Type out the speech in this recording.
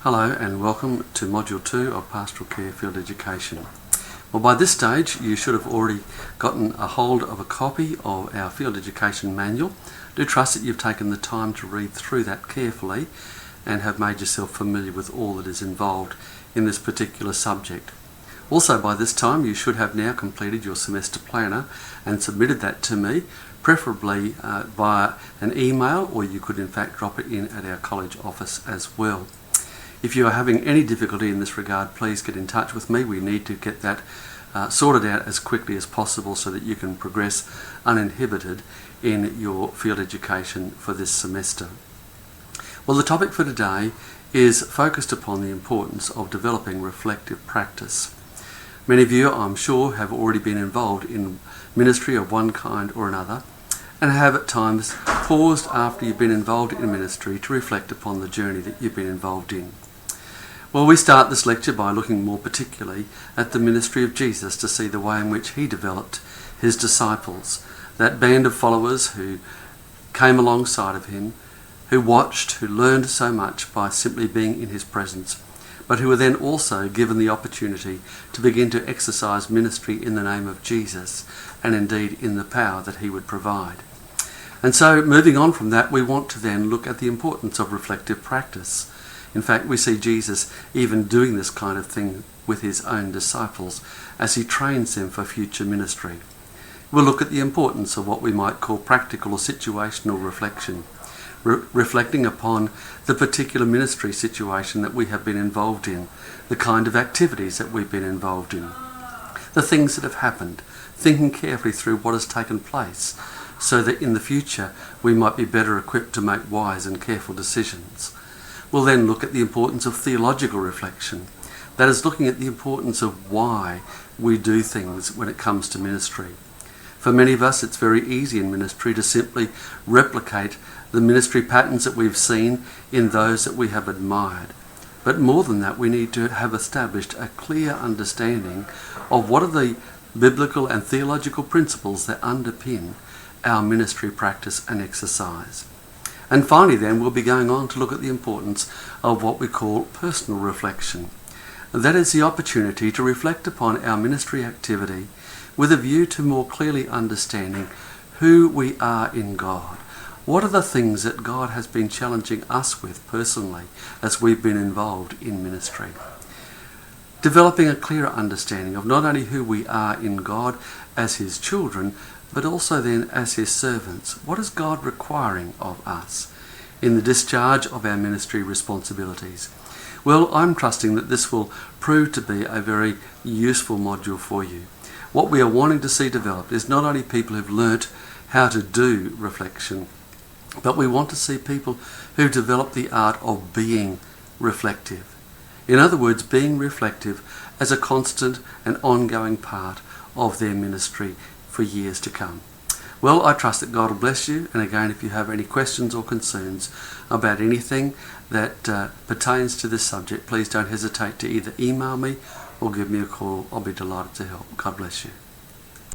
Hello and welcome to Module 2 of Pastoral Care Field Education. Well, by this stage you should have already gotten a hold of a copy of our Field Education Manual. Do trust that you've taken the time to read through that carefully and have made yourself familiar with all that is involved in this particular subject. Also, by this time you should have now completed your semester planner and submitted that to me, preferably via an email, or you could in fact drop it in at our college office as well. If you are having any difficulty in this regard, please get in touch with me. We need to get that sorted out as quickly as possible so that you can progress uninhibited in your field education for this semester. Well, the topic for today is focused upon the importance of developing reflective practice. Many of you, I'm sure, have already been involved in ministry of one kind or another, and have at times paused after you've been involved in ministry to reflect upon the journey that you've been involved in. Well, we start this lecture by looking more particularly at the ministry of Jesus to see the way in which he developed his disciples, that band of followers who came alongside of him, who watched, who learned so much by simply being in his presence, but who were then also given the opportunity to begin to exercise ministry in the name of Jesus, and indeed in the power that he would provide. And so, moving on from that, we want to then look at the importance of reflective practice. In fact, we see Jesus even doing this kind of thing with his own disciples as he trains them for future ministry. We'll look at the importance of what we might call practical or situational reflection, reflecting upon the particular ministry situation that we have been involved in, the kind of activities that we've been involved in, the things that have happened, thinking carefully through what has taken place so that in the future we might be better equipped to make wise and careful decisions. We'll then look at the importance of theological reflection, that is, looking at the importance of why we do things when it comes to ministry. For many of us, it's very easy in ministry to simply replicate the ministry patterns that we've seen in those that we have admired. But more than that, we need to have established a clear understanding of what are the biblical and theological principles that underpin our ministry practice and exercise. And finally then, we'll be going on to look at the importance of what we call personal reflection. And that is the opportunity to reflect upon our ministry activity with a view to more clearly understanding who we are in God. What are the things that God has been challenging us with personally as we've been involved in ministry? Developing a clearer understanding of not only who we are in God as his children, but also then as his servants. What is God requiring of us in the discharge of our ministry responsibilities? Well, I'm trusting that this will prove to be a very useful module for you. What we are wanting to see developed is not only people who've learnt how to do reflection, but we want to see people who develop the art of being reflective. In other words, being reflective as a constant and ongoing part of their ministry for years to come. Well, I trust that God will bless you, and again, if you have any questions or concerns about anything that pertains to this subject, please don't hesitate to either email me or give me a call. I'll be delighted to help. God bless you.